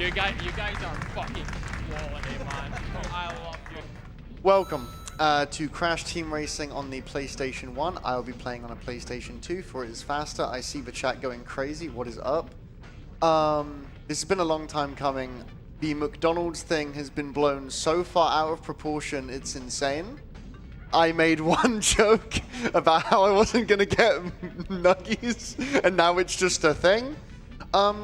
You guys are fucking quality, man. I love you. Welcome to Crash Team Racing on the PlayStation 1. I'll be playing on a PlayStation 2 for it is faster. I see the chat going crazy. What is up? This has been a long time coming. The McDonald's thing has been blown so far out of proportion, it's insane. I made one joke about how I wasn't going to get nuggies, and now it's just a thing.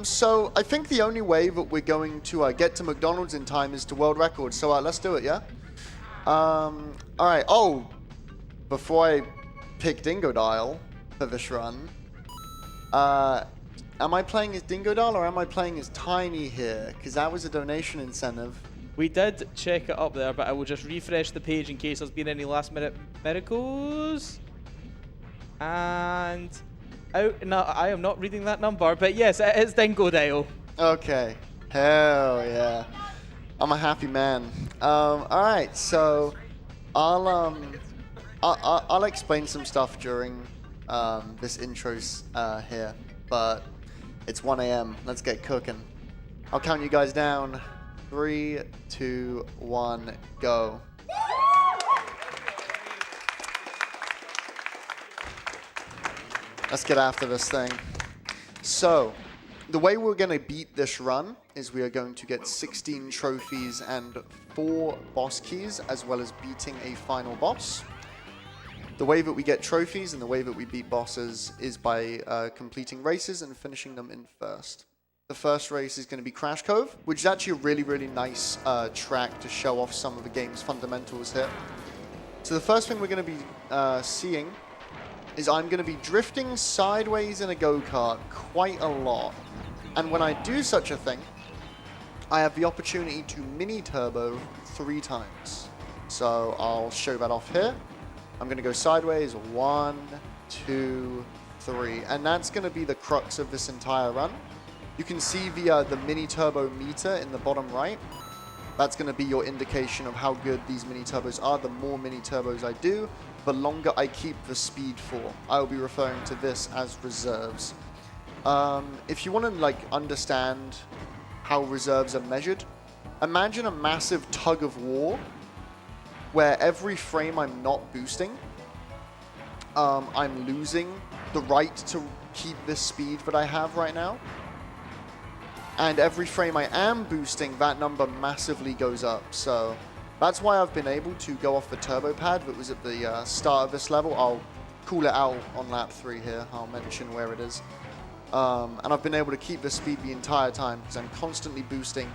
So I think the only way that we're going to get to McDonald's in time is to world record. So let's do it, yeah? All right. Oh, before I pick Dingo Dial for this run, am I playing as Dingo Dial or am I playing as Tiny here? Because that was a donation incentive. We did check it up there, but I will just refresh the page in case there's been any last-minute miracles. And no, I am not reading that number, but yes, it is Dingo Dial. Okay. Hell yeah. I'm a happy man. All right, so I'll explain some stuff during this intro here, but it's 1 a.m. Let's get cooking. I'll count you guys down. 3, 2, 1, go. Let's get after this thing. So, the way we're going to beat this run is we are going to get 16 trophies and 4 boss keys, as well as beating a final boss. The way that we get trophies and the way that we beat bosses is by completing races and finishing them in first. The first race is going to be Crash Cove, which is actually a really, really nice track to show off some of the game's fundamentals here. So the first thing we're going to be seeing is I'm going to be drifting sideways in a go-kart quite a lot. And when I do such a thing, I have the opportunity to mini-turbo 3 times. So I'll show that off here. I'm going to go sideways, 1, 2, 3. And that's going to be the crux of this entire run. You can see the mini-turbo meter in the bottom right. That's going to be your indication of how good these mini-turbos are. The more mini-turbos I do, the longer I keep the speed for. I will be referring to this as reserves. If you want to understand how reserves are measured, imagine a massive tug of war where every frame I'm not boosting, I'm losing the right to keep this speed that I have right now. And every frame I am boosting, that number massively goes up. So that's why I've been able to go off the turbo pad that was at the start of this level. I'll call it out on lap 3 here. I'll mention where it is. And I've been able to keep the speed the entire time because I'm constantly boosting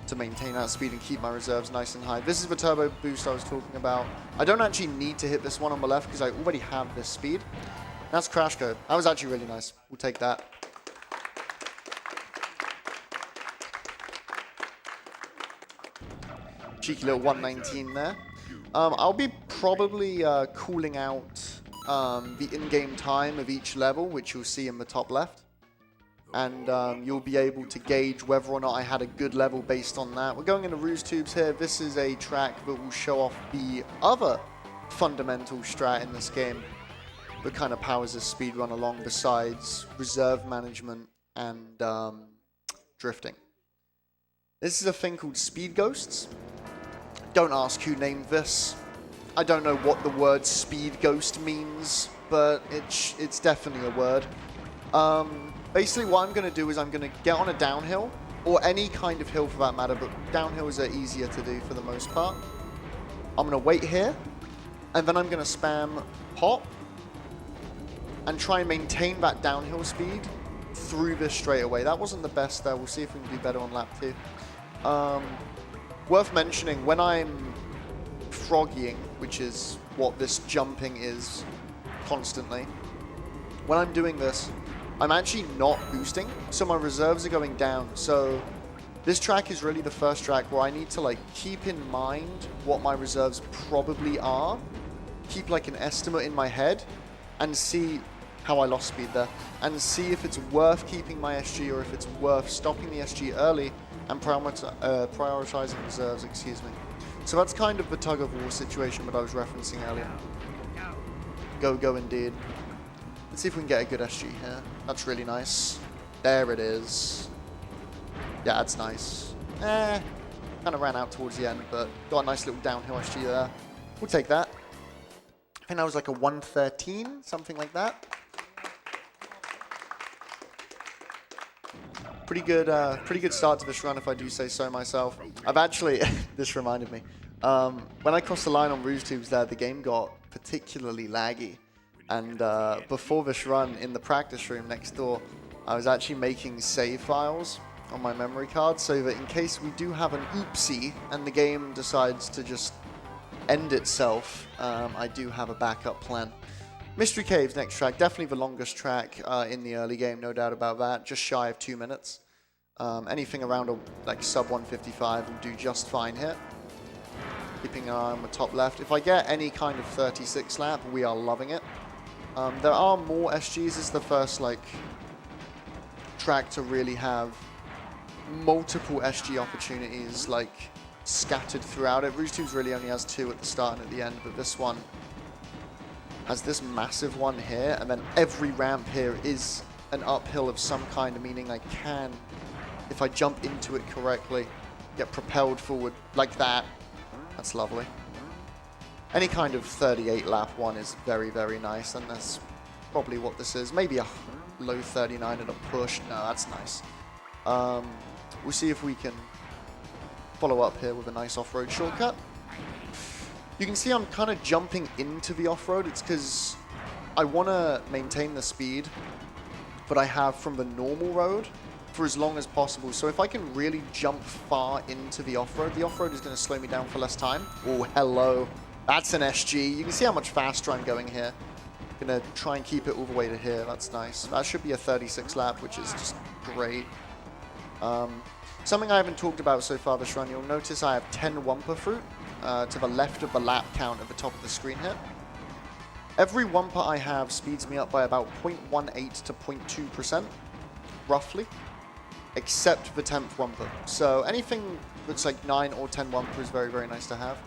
to maintain that speed and keep my reserves nice and high. This is the turbo boost I was talking about. I don't actually need to hit this one on the left because I already have this speed. That's Crash Code. That was actually really nice. We'll take that. Cheeky little 119 there. I'll be probably calling out the in-game time of each level, which you'll see in the top left. And you'll be able to gauge whether or not I had a good level based on that. We're going into Ruse Tubes here. This is a track that will show off the other fundamental strat in this game that kind of powers the speedrun along besides reserve management and drifting. This is a thing called Speed Ghosts. Don't ask who named this. I don't know what the word Speed Ghost means, but it's definitely a word. Basically what I'm going to do is I'm going to get on a downhill, or any kind of hill for that matter, but downhills are easier to do for the most part. I'm going to wait here, and then I'm going to spam pop, and try and maintain that downhill speed through this straightaway. That wasn't the best there. We'll see if we can do better on lap 2. Worth mentioning, when I'm froggying, which is what this jumping is constantly, when I'm doing this, I'm actually not boosting, so my reserves are going down. So this track is really the first track where I need to keep in mind what my reserves probably are, keep an estimate in my head, and see how I lost speed there, and see if it's worth keeping my SG or if it's worth stopping the SG early and prioritizing reserves, excuse me. So that's kind of the tug of war situation that I was referencing earlier. Go indeed. Let's see if we can get a good SG here. That's really nice. There it is. Yeah, that's nice. Kind of ran out towards the end, but got a nice little downhill SG there. We'll take that. I think that was like a 113, something like that. Pretty good start to this run, if I do say so myself. I've actually, this reminded me, when I crossed the line on Rouge Tubes there, the game got particularly laggy. And before this run, in the practice room next door, I was actually making save files on my memory card so that in case we do have an oopsie and the game decides to just end itself, I do have a backup plan. Mystery Caves, next track. Definitely the longest track in the early game, no doubt about that. Just shy of 2 minutes. Anything around like sub 155 will do just fine here. Keeping an eye on the top left. If I get any kind of 36 lap, we are loving it. There are more SGs. This is the first like track to really have multiple SG opportunities like scattered throughout it. Rouge Tubes really only has 2 at the start and at the end, but this one has this massive one here, and then every ramp here is an uphill of some kind, meaning I can, if I jump into it correctly, get propelled forward like that. That's lovely. Any kind of 38 lap one is very, very nice, and that's probably what this is. Maybe a low 39 and a push. No, that's nice. We'll see if we can follow up here with a nice off-road shortcut. You can see I'm kind of jumping into the off-road. It's because I want to maintain the speed that I have from the normal road for as long as possible. So if I can really jump far into the off-road is going to slow me down for less time. Oh, hello. That's an SG. You can see how much faster I'm going here. Going to try and keep it all the way to here. That's nice. That should be a 36 lap, which is just great. Something I haven't talked about so far this run, you'll notice I have 10 Wumpa Fruit to the left of the lap count at the top of the screen here. Every Wumpa I have speeds me up by about 0.18 to 0.2%, roughly, except the 10th Wumpa. So anything that's like 9 or 10 Wumpa is very, very nice to have.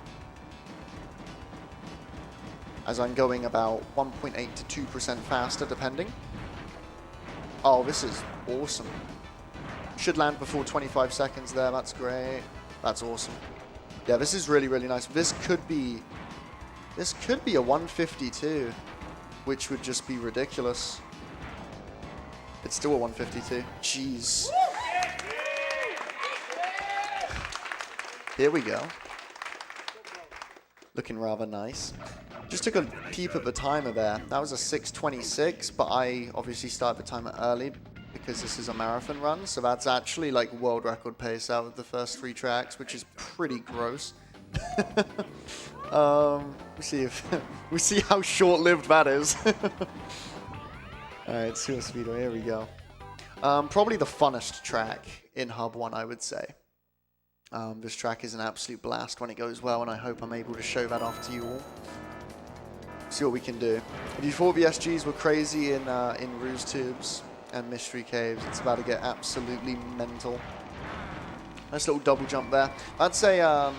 As I'm going about 1.8 to 2% faster, depending. Oh, this is awesome. Should land before 25 seconds there. That's great. That's awesome. Yeah, this is really, really nice. This could be a 152, which would just be ridiculous. It's still a 152. Jeez. Here we go. Looking rather nice. Just took a peep at the timer there. That was a 6:26, but I obviously started the timer early because this is a marathon run, so that's actually like world record pace out of the first 3 tracks, which is pretty gross. We see how short-lived that is. All right, Seaside Speedway. Here we go. Probably the funnest track in Hub 1, I would say. This track is an absolute blast when it goes well, and I hope I'm able to show that off to you all. See what we can do. If you thought the SGs were crazy in Rouge Tubes and Mystery Caves, it's about to get absolutely mental. Nice little double jump there. That's a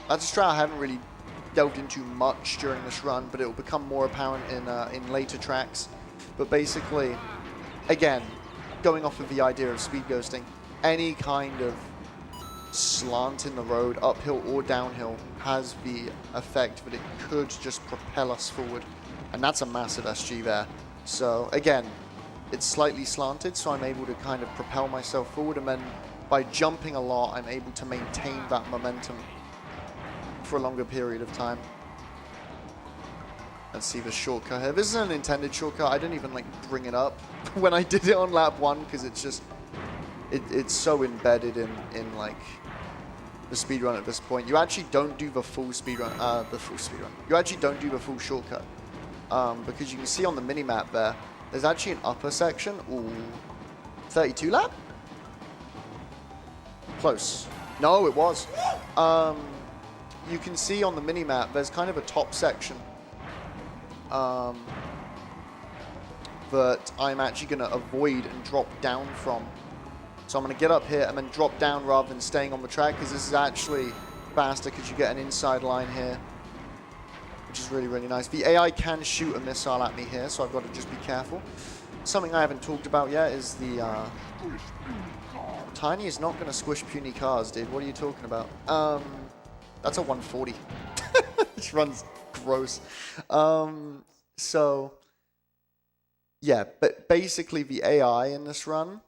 strat I haven't really delved into much during this run, but it will become more apparent in later tracks. But basically, again, going off of the idea of speed ghosting, any kind of slant in the road, uphill or downhill, has the effect that it could just propel us forward. And that's a massive SG there. So again, it's slightly slanted, so I'm able to kind of propel myself forward, and then by jumping a lot, I'm able to maintain that momentum for a longer period of time. Let's see the shortcut here. This is an intended shortcut. I didn't even like bring it up when I did it on lap 1 because it's just it's so embedded in like the speedrun at this point. You actually don't do the full speedrun. You actually don't do the full shortcut because you can see on the mini map there's actually an upper section. Ooh, 32 lap. Close. No, it was. You can see on the mini map there's kind of a top section that I'm actually going to avoid and drop down from. So I'm going to get up here and then drop down rather than staying on the track, because this is actually faster because you get an inside line here, which is really, really nice. The AI can shoot a missile at me here, so I've got to just be careful. Something I haven't talked about yet is the Tiny is not going to squish puny cars, dude. What are you talking about? That's a 140. Which runs gross. So, yeah, but basically the AI in this run,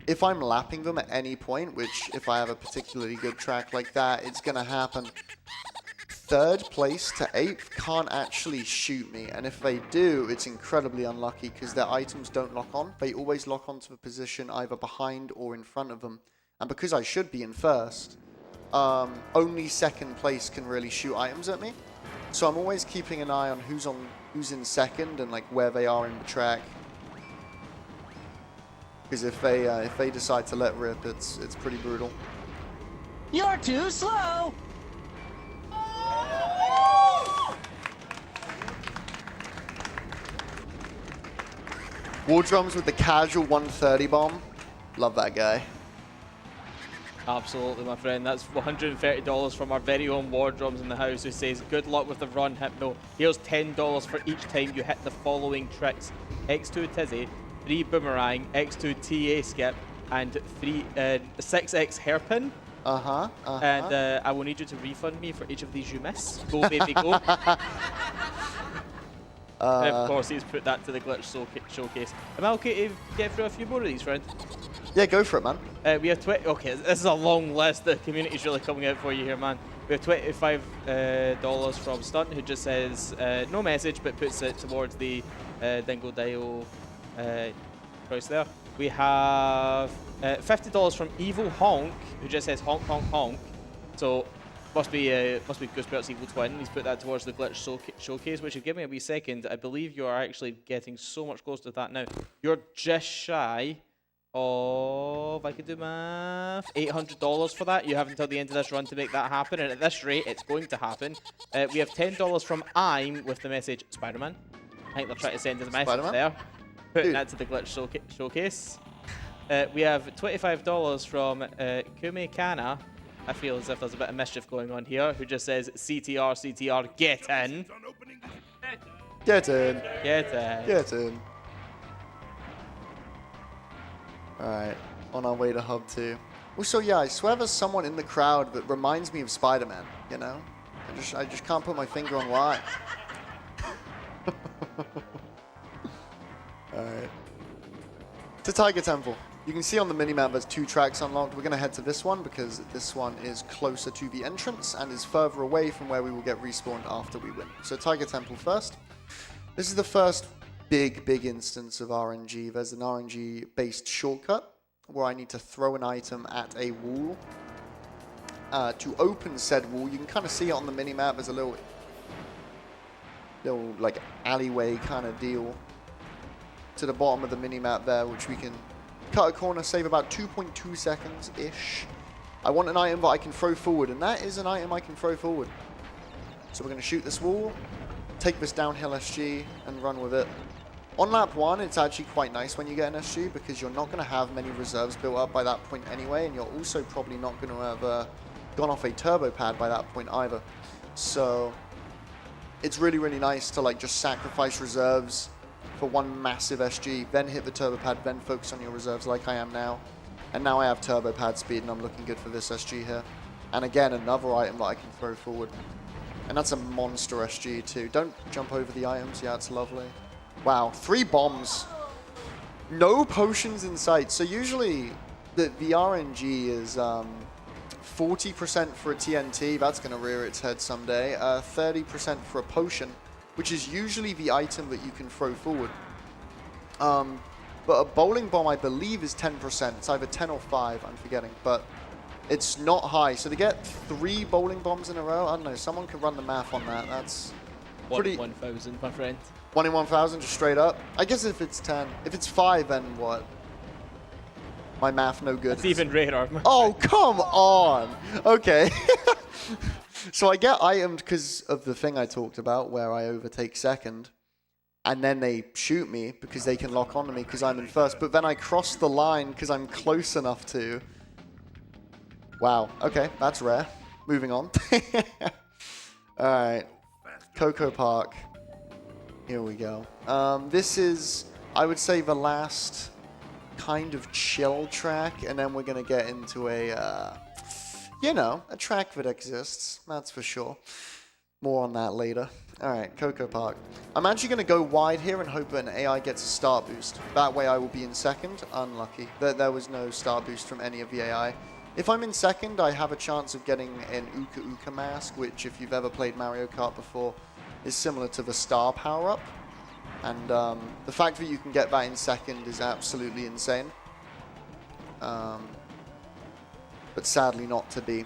if I'm lapping them at any point, which if I have a particularly good track like that, it's going to happen. 3rd place to 8th can't actually shoot me, and if they do, it's incredibly unlucky because their items don't lock on. They always lock onto the position either behind or in front of them, and because I should be in 1st, only 2nd place can really shoot items at me. So I'm always keeping an eye on who's in 2nd and like where they are in the track, because if they decide to let rip, it's pretty brutal. You're too slow. War drums with the casual 130 bomb. Love that guy. Absolutely, my friend. That's $130 from our very own War Drums in the house, who says, good luck with the run, Hypno. Here's $10 for each time you hit the following tricks. X2 Tizzy, 3 Boomerang, X2 TA Skip, and 6X Hairpin. And I will need you to refund me for each of these you miss. Go, baby, go. And of course, he's put that to the glitch showcase. Am I okay to get through a few more of these, friend? Yeah, go for it, man. We have okay, this is a long list. The community's really coming out for you here, man. We have $25 from Stunt, who just says no message, but puts it towards the Dingo Dio price there. We have $50 from Evil Honk, who just says honk, honk, honk. So must be Goosebert's evil twin. He's put that towards the glitch showcase, which, if you give me a wee second, I believe you are actually getting so much closer to that now. You're just shy of, I can do math, $800 for that. You have until the end of this run to make that happen, and at this rate, it's going to happen. We have $10 from I'm with the message Spider-Man. I think they're trying to send us a message there. Putting that to the glitch showcase. We have $25 from Kume Kana. I feel as if there's a bit of mischief going on here, who just says CTR, CTR, get in. Get in. Get in. Get in. Alright, on our way to Hub 2. Also, yeah, I swear there's someone in the crowd that reminds me of Spider-Man, you know? I just can't put my finger on why. Alright. To Tiger Temple. You can see on the minimap there's 2 tracks unlocked. We're going to head to this one because this one is closer to the entrance and is further away from where we will get respawned after we win. So Tiger Temple first. This is the first big instance of RNG. There's an RNG-based shortcut where I need to throw an item at a wall. To open said wall, you can kind of see it on the minimap. There's a little like alleyway kind of deal to the bottom of the minimap there, which we can cut a corner, save about 2.2 seconds-ish. I want an item that I can throw forward, and that is an item I can throw forward. So we're going to shoot this wall, take this downhill SG, and run with it. On lap 1, it's actually quite nice when you get an SG, because you're not going to have many reserves built up by that point anyway, and you're also probably not going to have gone off a turbo pad by that point either. So it's really nice to like just sacrifice reserves for one massive SG, then hit the turbo pad, then focus on your reserves like I am now. And now I have turbo pad speed and I'm looking good for this SG here. And again, another item that I can throw forward. And that's a monster SG too. Don't jump over the items. Yeah, it's lovely. Wow, 3 bombs. No potions in sight. So usually the RNG is 40% for a TNT. That's going to rear its head someday. 30% for a potion, which is usually the item that you can throw forward. But a bowling bomb, I believe, is 10%. It's either 10 or 5, I'm forgetting. But it's not high. So to get 3 bowling bombs in a row, I don't know, someone can run the math on that. That's pretty... 1,000, my friend. 1 in 1,000, just straight up? I guess if it's 10. If it's 5, then what? My math no good. It's even rarer. Oh, come on! Okay. So I get itemed because of the thing I talked about, where I overtake second, and then they shoot me because they can lock onto me because I'm in first, but then I cross the line because I'm close enough to. Wow, okay, that's rare. Moving on. Alright, Coco Park. Here we go. This is, I would say, the last kind of chill track, and then we're going to get into a, you know, a track that exists, that's for sure. More on that later. Alright, Coco Park. I'm actually going to go wide here and hope that an AI gets a start boost. That way I will be in second. Unlucky. There was no start boost from any of the AI. If I'm in second, I have a chance of getting an Uka Uka mask, which if you've ever played Mario Kart before, is similar to the star power-up. And the fact that you can get that in second is absolutely insane. But sadly not to be.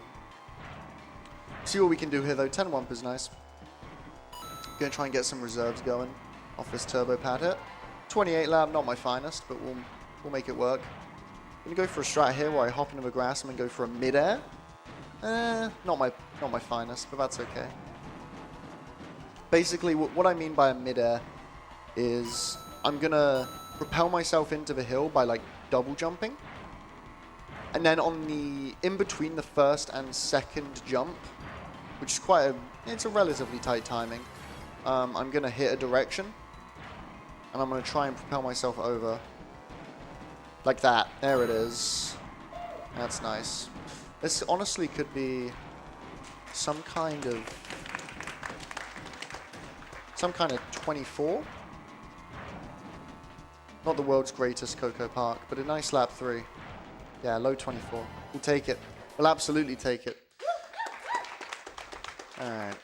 See what we can do here though. 10 Wump is nice. Gonna try and get some reserves going off this turbo pad hit. 28 lap, not my finest, but we'll make it work. Gonna go for a strat here where I hop into the grass and then go for a mid-air. Not my finest, but that's okay. Basically, what I mean by a mid-air is I'm gonna propel myself into the hill by like double jumping. And then on the, in between the first and second jump, which is it's a relatively tight timing, I'm going to hit a direction, and I'm going to try and propel myself over. Like that. There it is. That's nice. This honestly could be some kind of 24. Not the world's greatest Coco Park, but a nice lap 3. Yeah, low 24. We'll take it. We'll absolutely take it. Alright.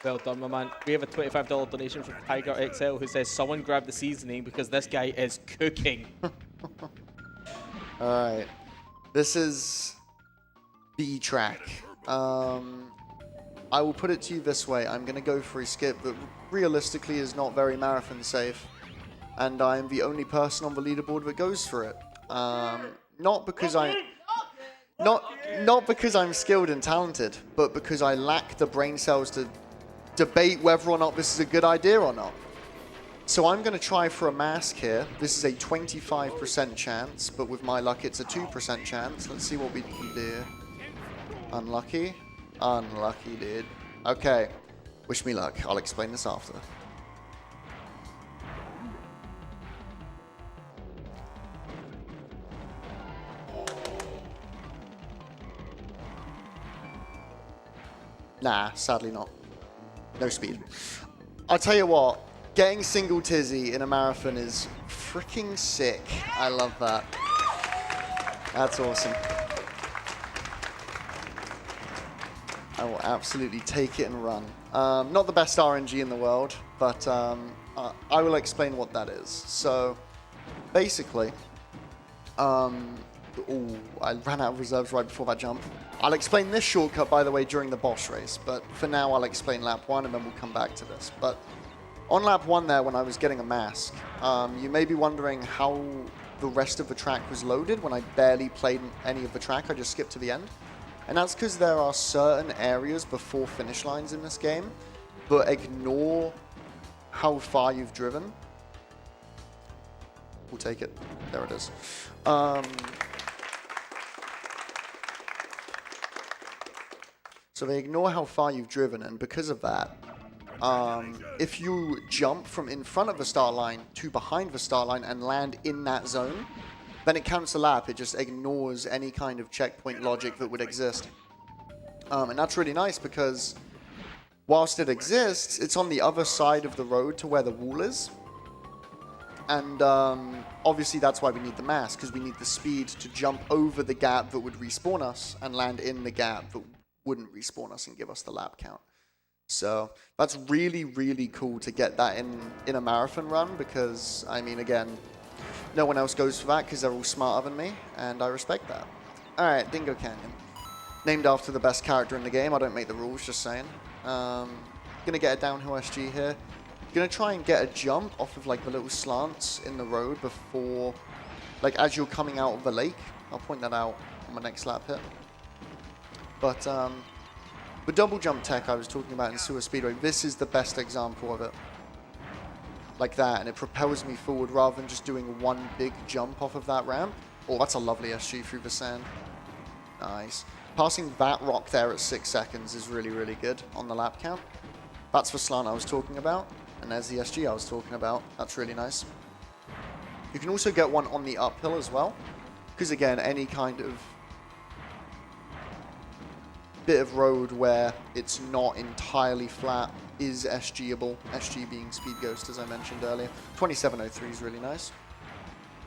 Well done, my man. We have a $25 donation from Tiger XL who says, someone grab the seasoning because this guy is cooking. Alright. This is B track. I will put it to you this way. I'm going to go for a skip that realistically is not very marathon safe. And I am the only person on the leaderboard that goes for it. Not because I'm skilled and talented, but because I lack the brain cells to debate whether or not this is a good idea or not. So I'm going to try for a mask here. This is a 25% chance, but with my luck it's a 2% chance. Let's see what we can do. Unlucky. Unlucky, dude. Okay. Wish me luck. I'll explain this after. Nah, sadly not. No speed. I'll tell you what, getting single tizzy in a marathon is freaking sick. I love that. That's awesome. I will absolutely take it and run. Not the best RNG in the world, but I will explain what that is. So, basically, I ran out of reserves right before that jump. I'll explain this shortcut, by the way, during the boss race, but for now I'll explain lap 1 and then we'll come back to this. But on lap 1 there, when I was getting a mask, you may be wondering how the rest of the track was loaded when I barely played any of the track. I just skipped to the end. And that's because there are certain areas before finish lines in this game, but ignore how far you've driven. We'll take it. There it is. So they ignore how far you've driven, and because of that, if you jump from in front of the start line to behind the start line and land in that zone, then it counts a lap. It just ignores any kind of checkpoint logic that would exist. And that's really nice because whilst it exists, it's on the other side of the road to where the wall is. And obviously that's why we need the mask, because we need the speed to jump over the gap that would respawn us and land in the gap that wouldn't respawn us and give us the lap count. So that's really, really cool to get that in a marathon run because, I mean, again, no one else goes for that because they're all smarter than me, and I respect that. Alright, Dingo Canyon. Named after the best character in the game. I don't make the rules, just saying. Gonna get a downhill SG here. Gonna try and get a jump off of like the little slants in the road before, like as you're coming out of the lake. I'll point that out on my next lap hit. But the double jump tech I was talking about in Seaside Speedway, this is the best example of it. Like that, and it propels me forward rather than just doing one big jump off of that ramp. Oh, that's a lovely SG through the sand. Nice. Passing that rock there at 6 seconds is really, really good on the lap count. That's the slant I was talking about, and there's the SG I was talking about. That's really nice. You can also get one on the uphill as well, because again, any kind of bit of road where it's not entirely flat is SG-able, SG being Speed Ghost, as I mentioned earlier. 2703 is really nice.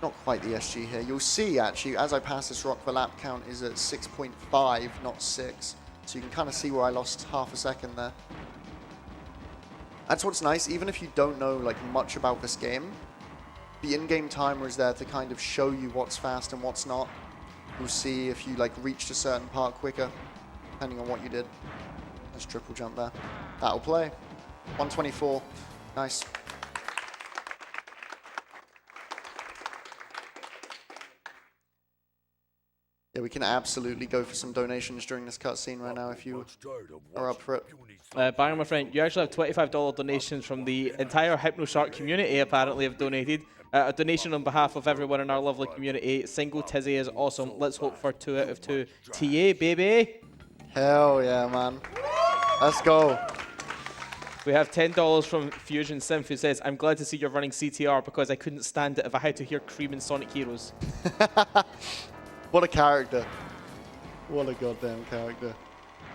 Not quite the SG here. You'll see, actually, as I pass this rock, the lap count is at 6.5, not 6. So you can kind of see where I lost half a second there. That's what's nice, even if you don't know like much about this game, the in-game timer is there to kind of show you what's fast and what's not. You'll see if you like reached a certain part quicker, depending on what you did. Let's triple jump there. That'll play. 124. Nice. Yeah, we can absolutely go for some donations during this cutscene right now if you are up for it. Banger, my friend, you actually have $25 donations from the entire Hypnoshark community apparently have donated. A donation on behalf of everyone in our lovely community. Single Tizzy is awesome. Let's hope for 2 out of 2. TA, baby! Hell yeah, man. Let's go. We have $10 from Fusion Synth, who says, I'm glad to see you're running CTR because I couldn't stand it if I had to hear Cream and Sonic Heroes. What a character. What a goddamn character.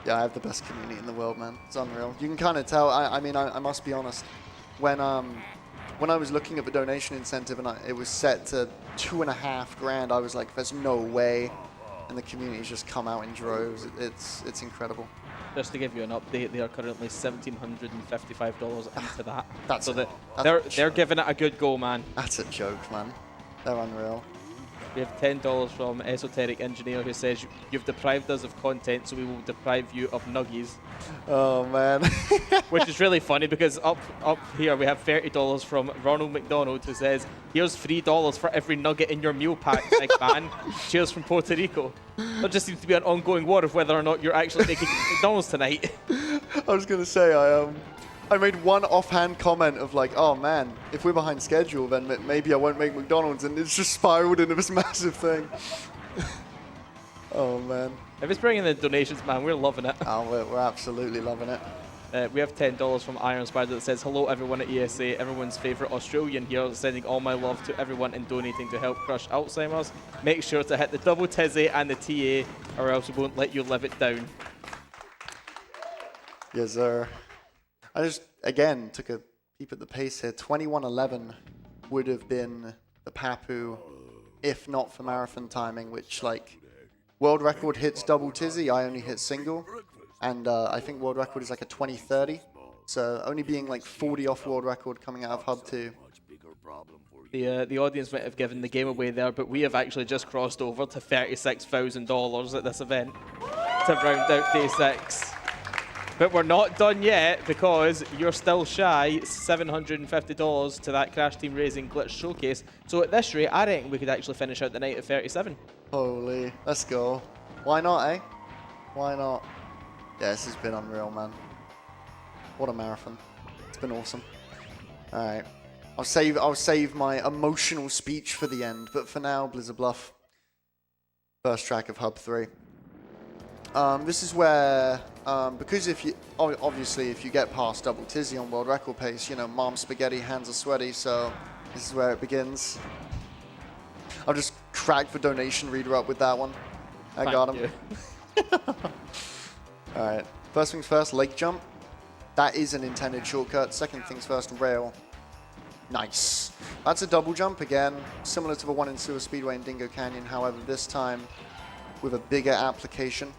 Yeah, I have the best community in the world, man. It's unreal. You can kind of tell, I mean, I must be honest. When I was looking at the donation incentive and it was set to $2.5 grand, I was like, there's no way. And the community's just come out in droves. It's incredible. Just to give you an update, they are currently $1,755 into that. That's so that's they're giving it a good go, man. That's a joke, man. They're unreal. We have $10 from Esoteric Engineer, who says, you've deprived us of content, so we will deprive you of nuggies. Oh, man. Which is really funny because up here we have $30 from Ronald McDonald, who says, here's $3 for every nugget in your meal pack, big man. Cheers from Puerto Rico. There just seems to be an ongoing war of whether or not you're actually making McDonald's tonight. I was going to say, I made one offhand comment of like, oh man, if we're behind schedule, then maybe I won't make McDonald's, and it's just spiraled into this massive thing. Oh man. If it's bringing in donations, man, we're loving it. Oh, we're absolutely loving it. We have $10 from Iron Spider that says, hello everyone at ESA, everyone's favourite Australian here, sending all my love to everyone and donating to help crush Alzheimer's. Make sure to hit the double tizzy and the TA, or else we won't let you live it down. Yes, sir. I just, again, took a peep at the pace here. 21:11 would have been the Papu, if not for marathon timing, which, like, world record hits double tizzy, I only hit single. And I think world record is like a 20:30. So only being like 40 off world record coming out of Hub 2. The audience might have given the game away there, but we have actually just crossed over to $36,000 at this event to round out day 6. But we're not done yet because you're still shy $750 to that Crash Team Racing Glitch Showcase. So at this rate, I reckon we could actually finish out the night at 37. Holy, let's go. Why not, eh? Why not? Yeah, this has been unreal, man. What a marathon. It's been awesome. All right. I'll save my emotional speech for the end, but for now, Blizzard Bluff. First track of Hub 3. This is where, because obviously if you get past double tizzy on world record pace, you know, mom's spaghetti, hands are sweaty, so this is where it begins. I'll just crack the donation reader up with that one. I got him. All right, first things first, lake jump. That is an intended shortcut. Second things first, rail. Nice. That's a double jump again, similar to the one in Sewer Speedway and Dingo Canyon, however this time with a bigger application.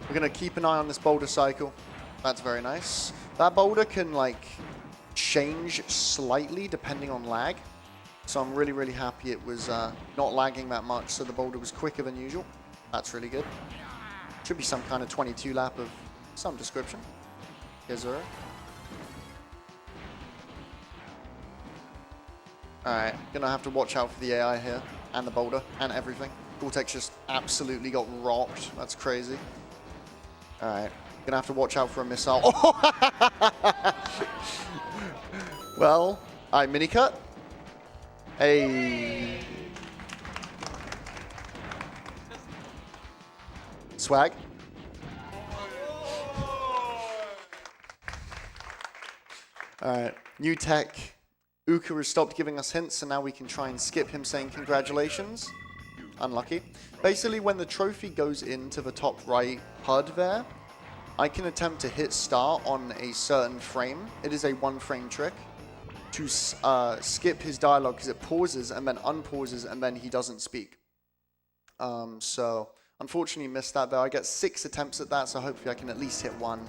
We're gonna keep an eye on this boulder cycle. That's very nice. That boulder can like change slightly depending on lag. So I'm really, really happy it was not lagging that much, so the boulder was quicker than usual. That's really good. Should be some kind of 22 lap of some description. Yes, sir. Alright, gonna have to watch out for the AI here, and the boulder, and everything. Cortex just absolutely got rocked. That's crazy. Alright, gonna have to watch out for a missile. Well, alright, mini cut. Hey. Swag. Alright, new tech. Uka has stopped giving us hints, so now we can try and skip him saying congratulations. Unlucky. Basically, when the trophy goes into the top right HUD there, I can attempt to hit start on a certain frame. It is a 1-frame trick to skip his dialogue because it pauses and then unpauses and then he doesn't speak. So, unfortunately missed that there. I get 6 attempts at that, so hopefully I can at least hit 1.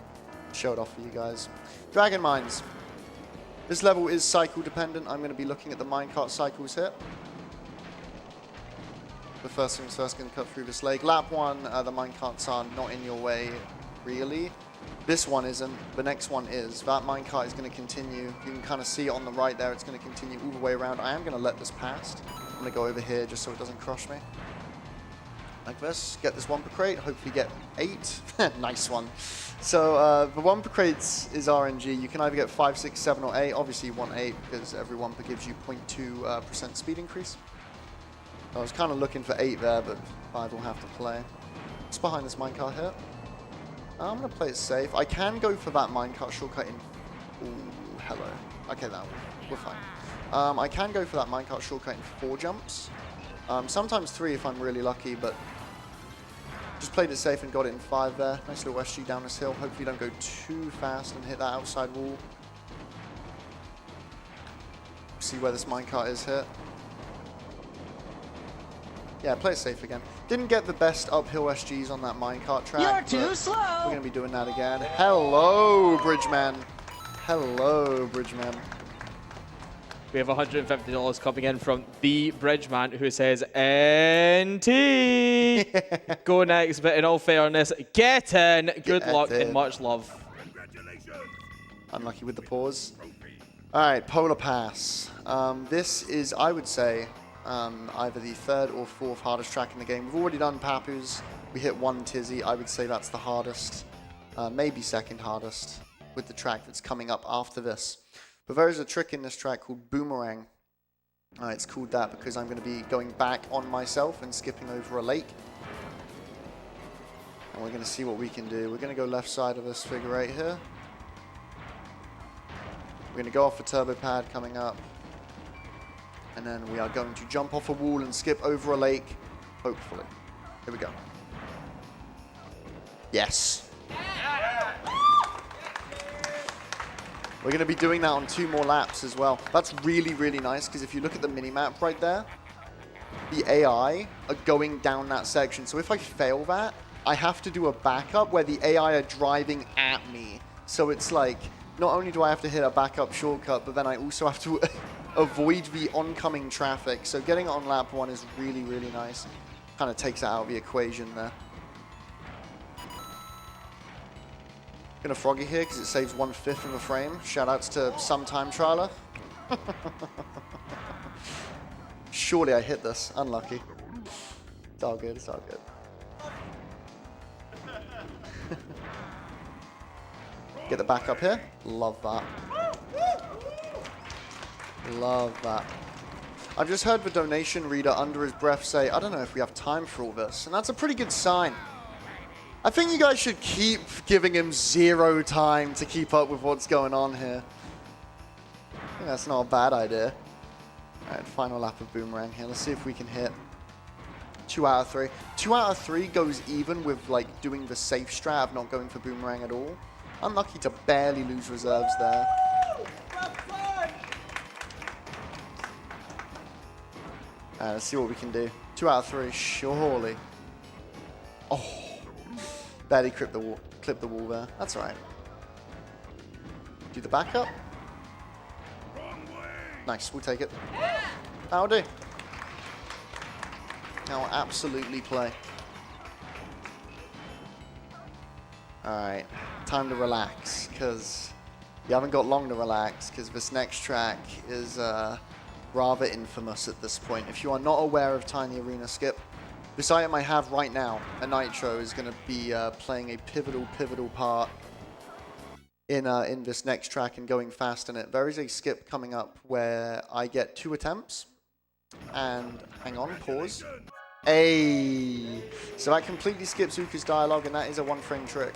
Show it off for you guys. Dragon Mines. This level is cycle dependent. I'm going to be looking at the minecart cycles here. The first things first, going to cut through this lake. Lap 1, the minecarts are not in your way, really. This one isn't. The next one is. That minecart is going to continue. You can kind of see it on the right there. It's going to continue all the way around. I am going to let this past. I'm going to go over here just so it doesn't crush me. Like this. Get this Wumper crate. Hopefully get 8. Nice one. So the Wumper crates is RNG. You can either get 5, 6, 7, or 8. Obviously you want 8 because every Wumper gives you 0.2% speed increase. I was kind of looking for 8 there, but 5 will have to play. It's behind this minecart here. I'm going to play it safe. I can go for that minecart shortcut in... Ooh, hello. Okay, we're fine. I can go for that minecart shortcut in 4 jumps. Sometimes 3 if I'm really lucky, but... Just played it safe and got it in 5 there. Nice little SG down this hill. Hopefully don't go too fast and hit that outside wall. See where this minecart is here. Yeah, play it safe again. Didn't get the best uphill SGs on that minecart track. You're too slow. We're going to be doing that again. Hello, Bridgeman. Hello, Bridgeman. We have $150 coming in from the Bridgeman who says, NT! Go next, but in all fairness, get in. Good luck and much love. Unlucky with the pause. All right, Polar Pass. This is, I would say, either the 3rd or 4th hardest track in the game. We've already done Papu's. We hit 1 Tizzy. I would say that's the hardest. Maybe 2nd hardest with the track that's coming up after this. But there is a trick in this track called Boomerang. It's called that because I'm going to be going back on myself and skipping over a lake. And we're going to see what we can do. We're going to go left side of this figure 8 here. We're going to go off a turbo pad coming up. And then we are going to jump off a wall and skip over a lake, hopefully. Here we go. Yes. We're going to be doing that on 2 more laps as well. That's really, really nice, because if you look at the mini-map right there, the AI are going down that section. So if I fail that, I have to do a backup where the AI are driving at me. So it's like, not only do I have to hit a backup shortcut, but then I also have to avoid the oncoming traffic. So getting on lap 1 is really, really nice. Kind of takes it out of the equation there. Gonna froggy here because it saves 1/5 of a frame. Shoutouts to some time trialer. Surely I hit this. Unlucky. It's all good. It's all good. Get the back up here. Love that. Love that. I've just heard the donation reader under his breath say, I don't know if we have time for all this. And that's a pretty good sign. I think you guys should keep giving him 0 time to keep up with what's going on here. I think that's not a bad idea. Alright, final lap of Boomerang here. Let's see if we can hit 2 out of 3. 2 out of 3 goes even with like doing the safe strat of not going for Boomerang at all. Unlucky to barely lose reserves there. Let's see what we can do. 2 out of 3, surely. Oh. Barely clipped the wall there. That's alright. Do the backup. Nice, we'll take it. That'll do. Now absolutely play. Alright, time to relax, because you haven't got long to relax, because this next track is rather infamous at this point. If you are not aware of Tiny Arena Skip, this item I have right now, a Nitro, is going to be playing a pivotal part in this next track and going fast in it. There is a skip coming up where I get 2 attempts, and hang on, pause. Hey, so that completely skips Uka's dialogue, and that is a 1-frame trick.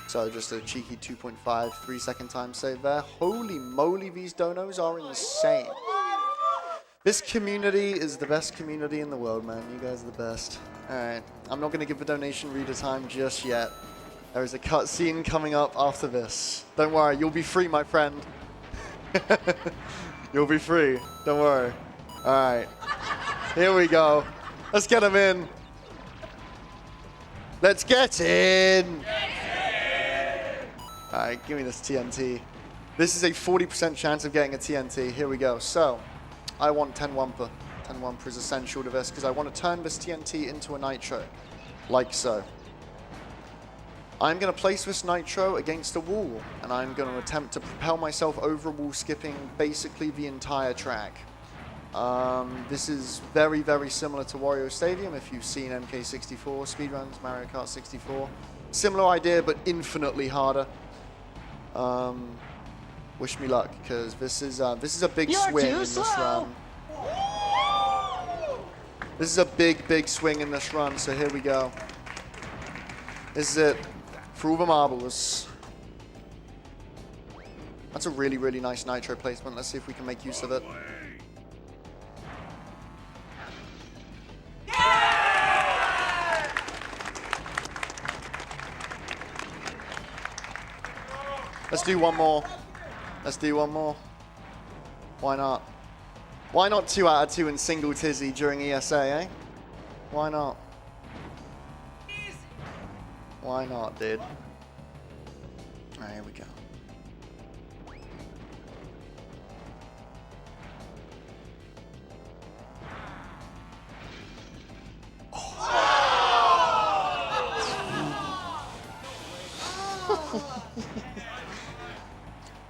So just a cheeky 2.5, 3-second time save there. Holy moly, these donos are insane. This community is the best community in the world, man. You guys are the best. All right, I'm not going to give the donation reader time just yet. There is a cutscene coming up after this. Don't worry, you'll be free, my friend. You'll be free. Don't worry. All right, here we go. Let's get him in. Let's get in. All right, give me this TNT. This is a 40% chance of getting a TNT. Here we go. So, I want 10 Wumper. 10 Wumper is essential to this because I want to turn this TNT into a Nitro, like so. I'm going to place this Nitro against a wall, and I'm going to attempt to propel myself over a wall, skipping basically the entire track. This is very, very similar to Wario Stadium, if you've seen MK64, Speedruns, Mario Kart 64. Similar idea, but infinitely harder. Wish me luck, because this is a big swing in this run. This is a big, big swing in this run, so here we go. This is it. For all the marbles. That's a really, really nice Nitro placement. Let's see if we can make use of it. Let's do one more. Let's do one more. Why not? Why not 2 out of 2 in single tizzy during ESA, eh? Why not? Why not, dude? Alright, here we go.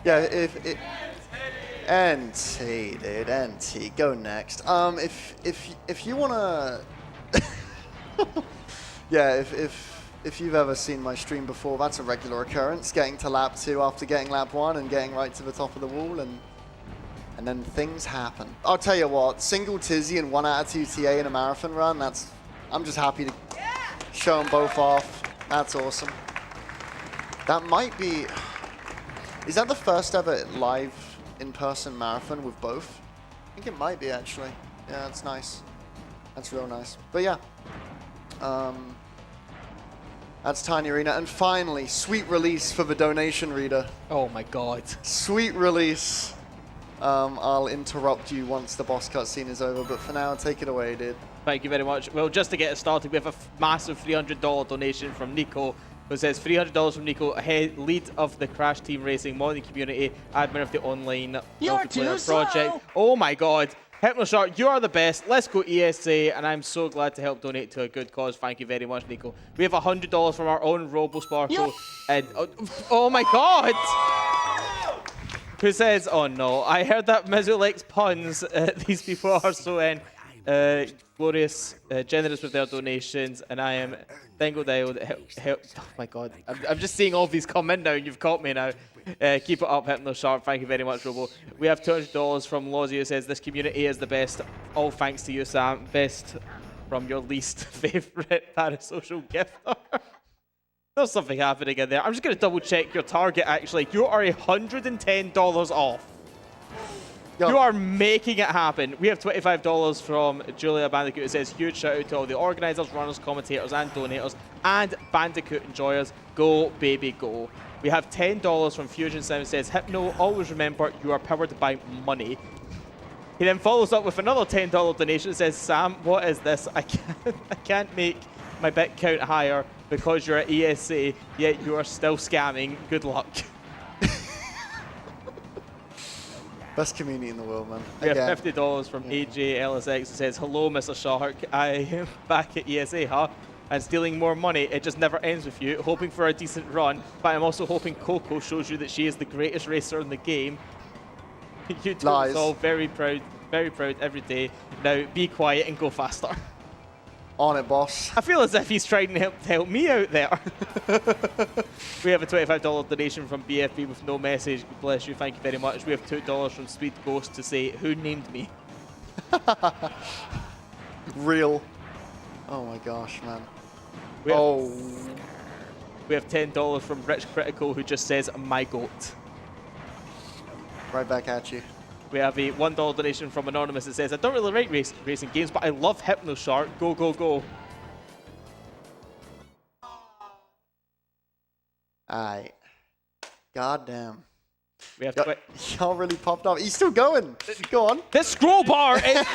Yeah, NT, dude, NT, go next. If you wanna, yeah, if you've ever seen my stream before, that's a regular occurrence. Getting to lap 2 after getting lap 1 and getting right to the top of the wall, and then things happen. I'll tell you what, single tizzy and 1 out of 2 TA in a marathon run. I'm just happy to show them both off. That's awesome. That might be. Is that the first ever live in-person marathon with both? I think it might be, actually. Yeah, that's nice. That's real nice. But yeah. That's Tiny Arena. And finally, sweet release for the donation reader. Oh my god. Sweet release. I'll interrupt you once the boss cutscene is over, but for now, take it away, dude. Thank you very much. Well, just to get us started, we have a massive $300 donation from Nico. It says $300 from Nico, lead of the Crash Team Racing modding community, admin of the online multiplayer project. Oh my god. Hypnoshark, you are the best. Let's go ESA, and I'm so glad to help donate to a good cause. Thank you very much, Nico. We have $100 from our own RoboSparkle. And oh my god! Who says, oh no, I heard that Mizu likes puns. These people are so glorious, generous with their donations, and I am Dingo Canyon. Oh my god, I'm just seeing all these come in now, and you've caught me now. Keep it up, Hypnoshark. Thank you very much, Robo. We have $200 from Lozzy, who says this community is the best. All thanks to you, Sam. Best from your least favorite parasocial gifter. There's something happening in there. I'm just going to double check your target, actually. You are $110 off. Yo. You are making it happen. We have $25 from Julia Bandicoot. It says, huge shout out to all the organisers, runners, commentators, and donators, and Bandicoot enjoyers. Go, baby, go. We have $10 from Fusion Sim. It says, Hypno, always remember you are powered by money. He then follows up with another $10 donation. It says, Sam, what is this? I can't make my bet count higher because you're at ESA, yet you are still scamming. Good luck. Best community in the world, man. We have $50 from AJ LSX. It says, hello, Mr. Shark. I am back at ESA, huh? And stealing more money. It just never ends with you. Hoping for a decent run, but I'm also hoping Coco shows you that she is the greatest racer in the game. You do us all very proud every day. Now, be quiet and go faster. On it, boss. I feel as if he's trying to help me out there. We have a $25 donation from BFB with no message. Bless you, thank you very much. We have $2 from Speed Ghost to say, who named me? Real. Oh my gosh, man. We have $10 from Rich Critical, who just says, my goat. Right back at you. We have a $1 donation from Anonymous that says, I don't really rate racing games, but I love Hypnoshark. Go, go, go. Alright. Goddamn. We have Y'all really popped off. He's still going. Go on. this scroll bar is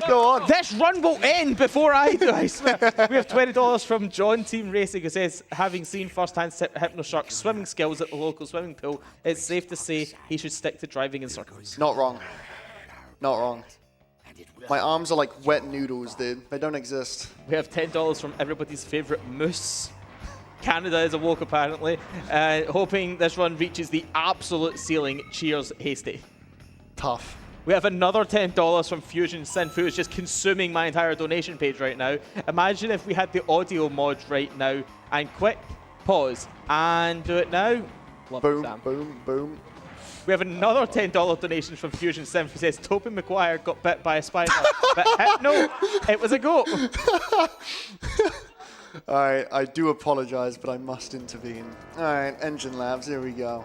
Go on. this run will end before I do, I swear. We have $20 from John Team Racing, who says, having seen firsthand Hypnoshark's swimming skills at the local swimming pool, it's safe to say he should stick to driving in circles. Not wrong. Not wrong. My arms are like wet noodles, dude. They don't exist. We have $10 from everybody's favorite Moose. Canada is awoke, apparently. Hoping this run reaches the absolute ceiling. Cheers, Hasty. Tough. We have another $10 from Fusion Sin, who is just consuming my entire donation page right now. Imagine if we had the audio mod right now. And quick, pause, and do it now. Love it, Boom, Sam. boom, boom. We have another $10 donation from Fusion Sim, who says Tobey Maguire got bit by a spider. But no, it was a goat. Alright, I do apologize, but I must intervene. Alright, Engine Labs, here we go.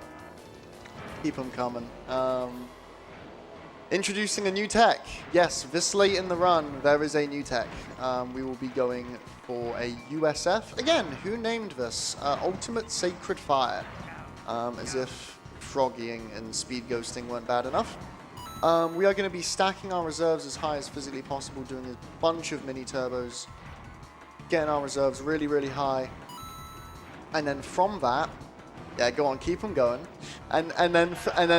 Keep them coming. Introducing a new tech. Yes, this late in the run, there is a new tech. We will be going for a USF. Again, who named this? Ultimate Sacred Fire. As if froggying and speed ghosting weren't bad enough. We are going to be stacking our reserves as high as physically possible, doing a bunch of mini turbos. Getting our reserves really, really high. And then from that, yeah, go on, keep them going. And then and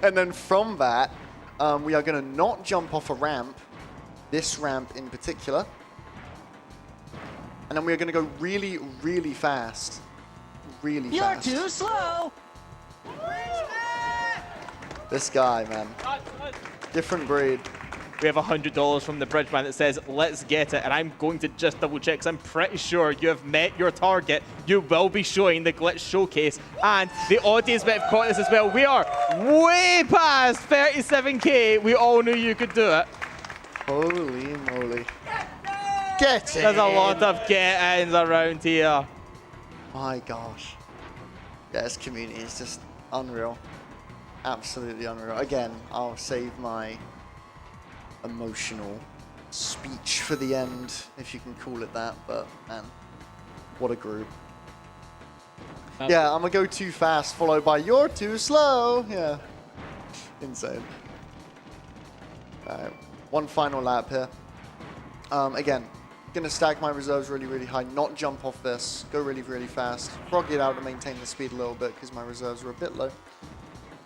then from that, we are going to not jump off a ramp, this ramp in particular. And then we are going to go really, really fast. Really fast. You're too slow. This guy, man. Different breed. We have $100 from the Bridgeman that says, let's get it. And I'm going to just double check, because I'm pretty sure you have met your target. You will be showing the glitch showcase. And the audience might have caught this as well. We are way past 37K. We all knew you could do it. Holy moly. Get it! There's a lot of get-ins around here. My gosh. Yeah, this community is just unreal. Absolutely unreal. Again, I'll save my emotional speech for the end, if you can call it that, but man, what a group. Yeah, I'm gonna go too fast, followed by you're too slow. Yeah, insane. Alright, one final lap here. Again, gonna stack my reserves really, really high, not jump off this, go really, really fast, frog it out to maintain the speed a little bit because my reserves were a bit low.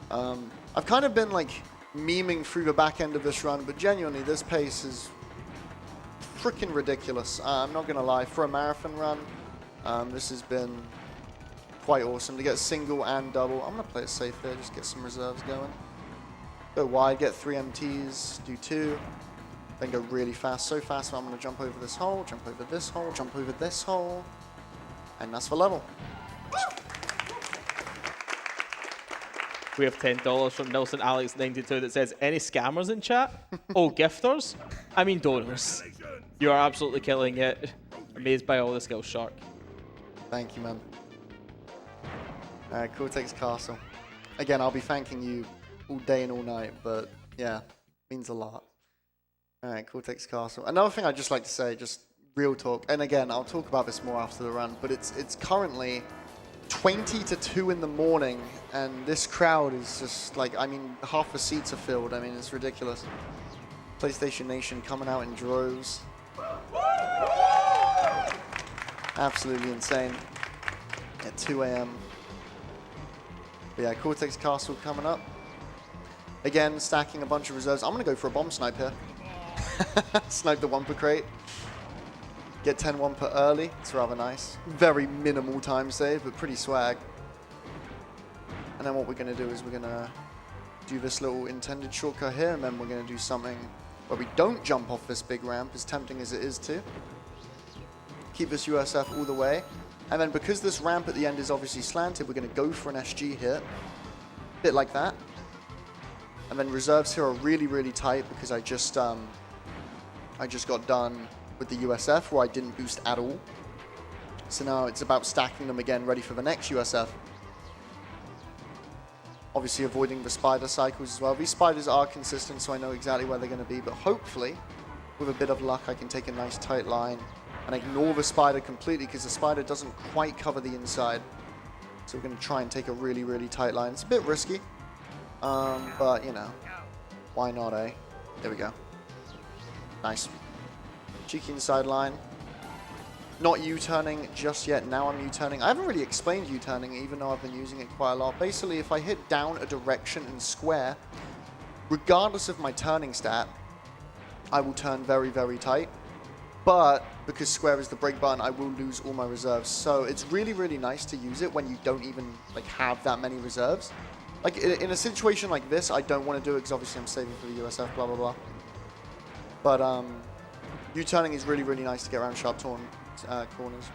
I've kind of been like memeing through the back end of this run, but genuinely this pace is freaking ridiculous. I'm not gonna lie, for a marathon run, this has been quite awesome to get single and double. I'm gonna play it safe here, just get some reserves going. Go wide, get 3 MTs, do 2, then go really fast. So fast I'm gonna jump over this hole, jump over this hole, jump over this hole, and that's for level. We have $10 from Nelson Alex 92 that says, any scammers in chat? Oh, gifters? I mean donors. You are absolutely killing it. Amazed by all the skills, Shark. Thank you, man. Alright, Cortex Castle. Again, I'll be thanking you all day and all night, but yeah, means a lot. Alright, Cortex Castle. Another thing I'd just like to say, just real talk, and again, I'll talk about this more after the run, but it's currently 20 to 2 in the morning, and this crowd is just like, I mean, half the seats are filled. I mean, it's ridiculous. PlayStation Nation coming out in droves. Absolutely insane. At 2 a.m. But yeah, Cortex Castle coming up. Again, stacking a bunch of reserves. I'm going to go for a bomb snipe here. Snipe the Wumper crate. Get 10 Wumper early. It's rather nice. Very minimal time save, but pretty swag. And then what we're going to do is we're going to do this little intended shortcut here, and then we're going to do something where we don't jump off this big ramp, as tempting as it is to. Keep this USF all the way. And then because this ramp at the end is obviously slanted, we're going to go for an SG hit. Bit like that. And then reserves here are really, really tight because I just got done with the USF where I didn't boost at all. So now it's about stacking them again, ready for the next USF. Obviously avoiding the spider cycles as well. These spiders are consistent, so I know exactly where they're going to be, but hopefully, with a bit of luck, I can take a nice tight line and ignore the spider completely, because the spider doesn't quite cover the inside. So we're going to try and take a really, really tight line. It's a bit risky, but, you know, why not, eh? There we go. Nice. Cheeky inside line. Not U-turning just yet. Now I'm U-turning. I haven't really explained U-turning, even though I've been using it quite a lot. Basically, if I hit down a direction and square, regardless of my turning stat, I will turn very, very tight. But because square is the brake button, I will lose all my reserves. So it's really, really nice to use it when you don't even like have that many reserves. Like in a situation like this, I don't want to do it because obviously I'm saving for the USF, blah, blah, blah. But U-turning is really, really nice to get around sharp corners.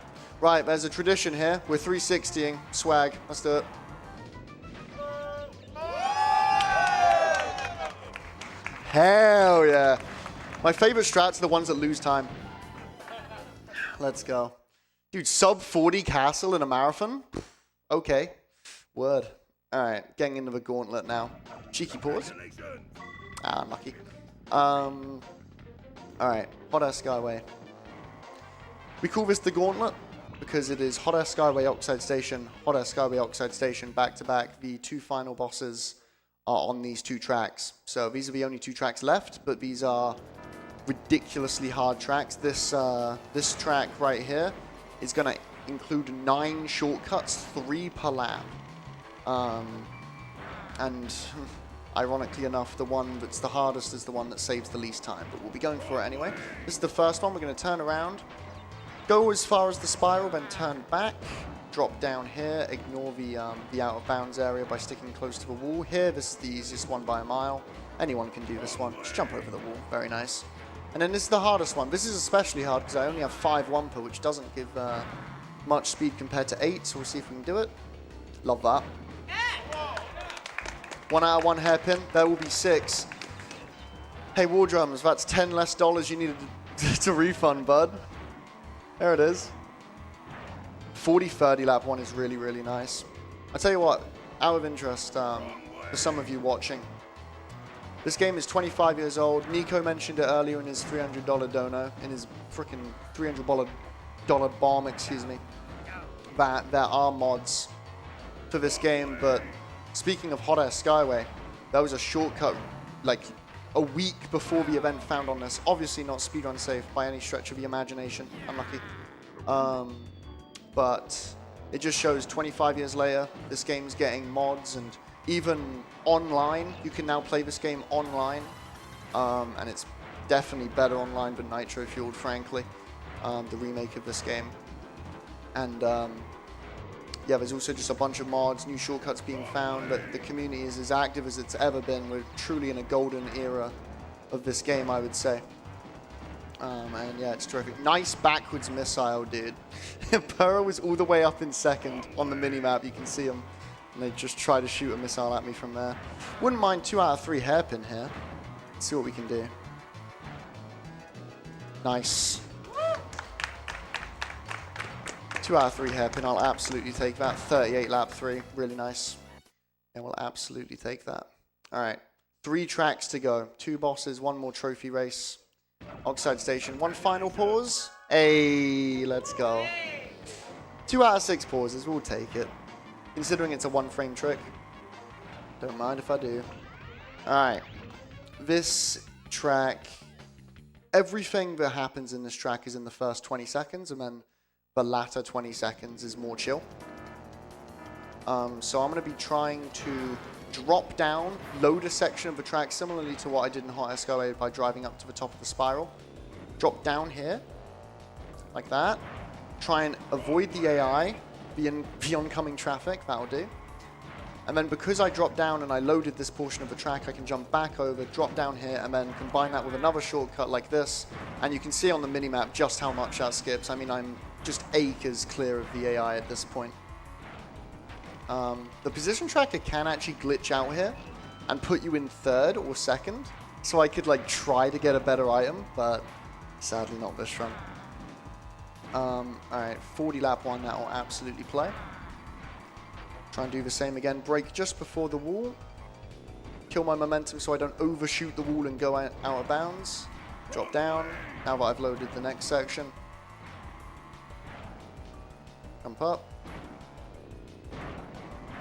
Right, there's a tradition here. We're 360ing. Swag. Let's do it. Hell yeah. My favorite strats are the ones that lose time. Let's go. Dude, sub 40 castle in a marathon? Okay. Word. All right, getting into the gauntlet now. Cheeky pause. Ah, unlucky. All right, hot air skyway. We call this the gauntlet because it is hot air skyway, Oxide Station, hot air skyway, Oxide Station, back to back. The two final bosses are on these two tracks. So these are the only two tracks left, but these are ridiculously hard tracks. This track right here is going to include 9 shortcuts, 3 per lap. And ironically enough, the one that's the hardest is the one that saves the least time, but we'll be going for it anyway. This is the first one. We're going to turn around, go as far as the spiral, then turn back, drop down here, ignore the out of bounds area by sticking close to the wall. Here, this is the easiest one by a mile. Anyone can do this one. Just jump over the wall. Very nice. And then this is the hardest one. This is especially hard because I only have 5 wumper, which doesn't give much speed compared to 8, so we'll see if we can do it. Love that. 1 out of 1 hairpin. There will be 6. Hey, War Drums, that's $10 less you needed to refund, bud. There it is. 40-30 lap one is really, really nice. I'll tell you what, out of interest, for some of you watching, this game is 25 years old. Nico mentioned it earlier in his $300 dono, in his freaking $300 bomb, excuse me, that there are mods for this game, but speaking of hot air skyway, there was a shortcut like a week before the event found on this. Obviously not speedrun safe by any stretch of the imagination. Unlucky. But it just shows 25 years later, this game's getting mods, and even online, you can now play this game online. And it's definitely better online than Nitro Fueled, frankly, the remake of this game. And yeah, there's also just a bunch of mods, new shortcuts being found, but the community is as active as it's ever been. We're truly in a golden era of this game, I would say. And yeah, it's terrific. Nice backwards missile, dude. Burrow was all the way up in second on the minimap. You can see him. And they just try to shoot a missile at me from there. Wouldn't mind 2 out of 3 hairpin here. Let's see what we can do. Nice. 2 out of 3 hairpin, I'll absolutely take that. 38 lap 3, really nice. And we'll absolutely take that. All right, 3 tracks to go. 2 bosses, 1 more trophy race. Oxide Station, 1 final pause. Hey, let's go. 2 out of 6 pauses, we'll take it. Considering it's a 1-frame trick. Don't mind if I do. All right, this track, everything that happens in this track is in the first 20 seconds, and then the latter 20 seconds is more chill. So I'm going to be trying to drop down, load a section of the track similarly to what I did in Hot Air Skyway by driving up to the top of the spiral. Drop down here, like that. Try and avoid the AI, the oncoming traffic, that'll do. And then because I dropped down and I loaded this portion of the track, I can jump back over, drop down here, and then combine that with another shortcut like this. And you can see on the minimap just how much that skips. I mean, I'm just acres clear of the AI at this point. The position tracker can actually glitch out here and put you in 3rd or 2nd. So I could like try to get a better item, but sadly not this run. Alright, 40 lap 1, that will absolutely play. Try and do the same again. Brake just before the wall. Kill my momentum so I don't overshoot the wall and go out of bounds. Drop down. Now that I've loaded the next section. Jump up.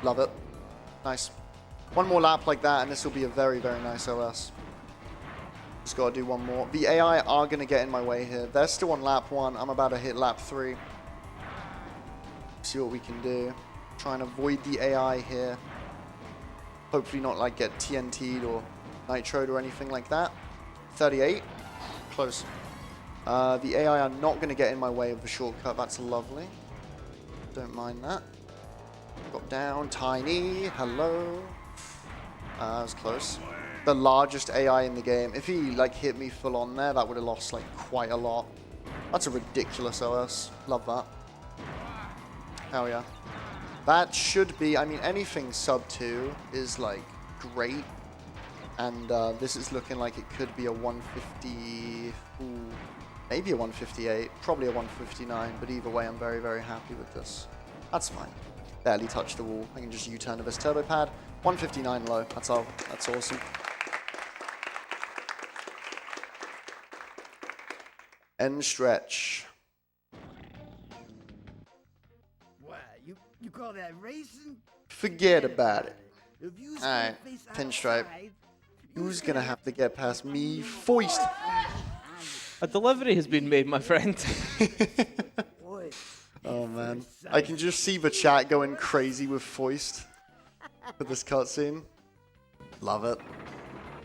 Love it. Nice. One more lap like that and this will be a very, very nice OS. Just got to do one more. The AI are going to get in my way here. They're still on lap 1. I'm about to hit lap 3. See what we can do. Try and avoid the AI here. Hopefully not like get TNT'd or nitroed or anything like that. 38. Close. The AI are not going to get in my way of the shortcut. That's lovely. Don't mind that. Got down. Tiny. Hello. That was close. The largest AI in the game. If he like hit me full on there, that would have lost like quite a lot. That's a ridiculous OS. Love that. Hell yeah. That should be, I mean, anything sub 2 is like great. And this is looking like it could be a 150, ooh, maybe a 158, probably a 159. But either way, I'm very, very happy with this. That's fine. Barely touched the wall. I can just U-turn to this turbo pad. 159 low. That's all. That's awesome. End stretch. What, you call that racing? Forget about it. If you Alright, face pinstripe. outside, Who's gonna have to get past me? Foist. A delivery has been made, my friend. boy, Oh man, I can just see the chat going crazy with Foist for this cutscene. Love it.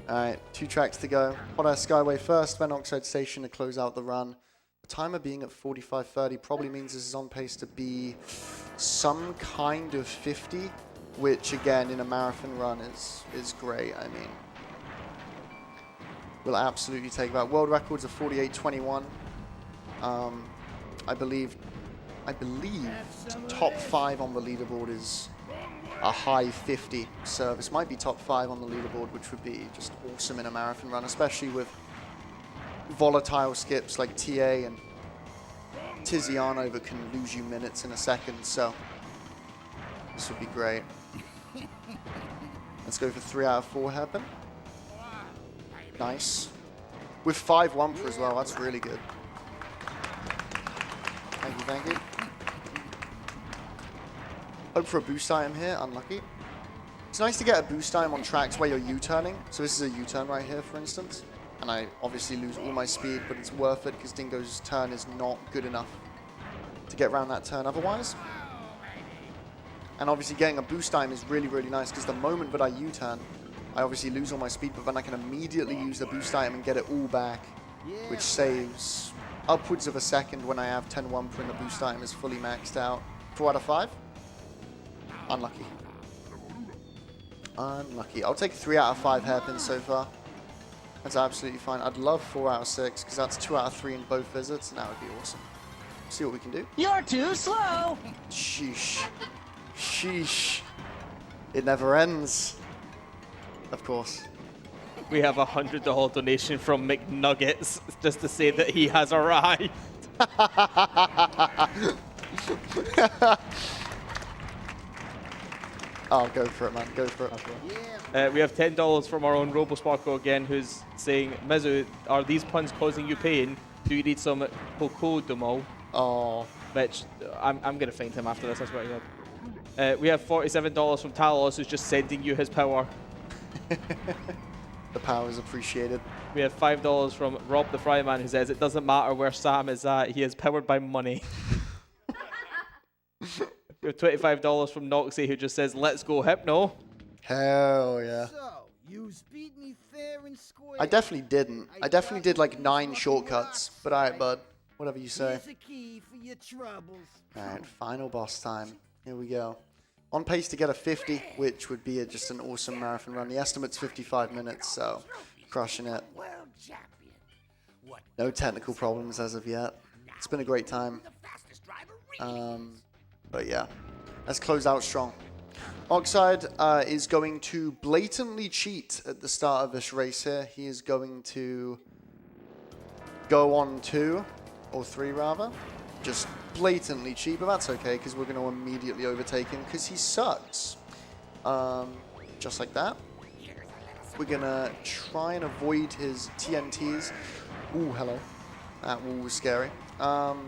Alright, 2 tracks to go. Hot Air Skyway first, then Oxide Station to close out the run. The timer being at 45:30 probably means this is on pace to be some kind of 50, which again in a marathon run is great. I mean, we'll absolutely take that. World records of 48:21. I believe top 5 on the leaderboard is a high 50. So this might be top 5 on the leaderboard, which would be just awesome in a marathon run, especially with volatile skips like TA and Tiziano that can lose you minutes in a second. So this would be great. Let's go for 3 out of 4 hairpin. Nice. With 5 Wumper as well, that's really good. Thank you, thank you. Hope for a boost item here, unlucky. It's nice to get a boost item on tracks where you're U-turning. So this is a U-turn right here, for instance. And I obviously lose all my speed, but it's worth it because Dingo's turn is not good enough to get around that turn otherwise. And obviously getting a boost item is really, really nice because the moment that I U-turn, I obviously lose all my speed, but then I can immediately use the boost item and get it all back, which saves upwards of a second when I have 10 Wumper and the boost item is fully maxed out. 4 out of 5? Unlucky. Unlucky. I'll take 3 out of 5 hairpins so far. That's absolutely fine. I'd love 4 out of 6 because that's 2 out of 3 in both visits, and that would be awesome. See what we can do. You're too slow. Sheesh. Sheesh. It never ends. Of course. We have a $100 donation from McNuggets just to say that he has arrived. Oh, go for it, man. Go for it. We have $10 from our own RoboSparko again, who's saying, Mizu, are these puns causing you pain? Do you need some Pocodomo? Oh. Which, I'm going to find him after this, I swear to God. We have $47 from Talos, who's just sending you his power. The power is appreciated. We have $5 from Rob the Fryman, who says, it doesn't matter where Sam is at, he is powered by money. We have $25 from Noxie, who just says, let's go Hypno. Hell yeah. So, you beat me fair and square. I definitely didn't. I definitely did like 9 shortcuts, but alright, bud. Whatever you say. Here's a key for your troubles. Alright, final boss time. Here we go. On pace to get a 50, which would be just an awesome marathon run. The estimate's 55 minutes, so crushing it. World champion. What? No technical problems as of yet. It's been a great time. But yeah, let's close out strong. Oxide is going to blatantly cheat at the start of this race here. He is going to go on 2, or 3 rather. just blatantly cheap, but that's okay because we're going to immediately overtake him because he sucks. Just like that. We're going to try and avoid his TNTs. Ooh, hello. That wall was scary. Gonna